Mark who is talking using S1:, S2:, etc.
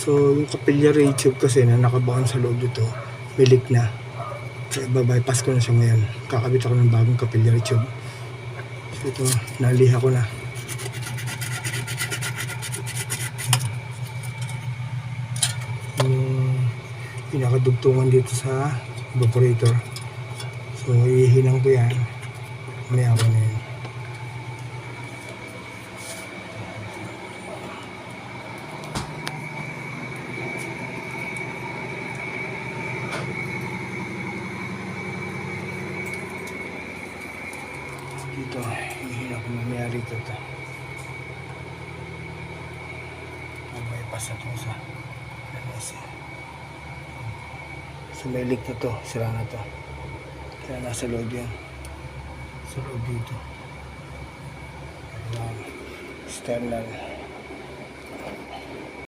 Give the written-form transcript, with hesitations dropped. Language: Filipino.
S1: So yung capillary tube kasi na nakabaon sa loob dito, may leak na. So iba-bypass ko na siya ngayon. Kakabit ako ng bagong capillary tube. So ito, naliha ko na. Yung pinakadugtungan dito sa evaporator. So ihinang ko yan. May ako na yan. Dito, ihinang ko mamaya rito ito. Bypass na ito sa LS. So may leak na to, sira na to. Kaya nasa loob yan. Sa loob dito. External.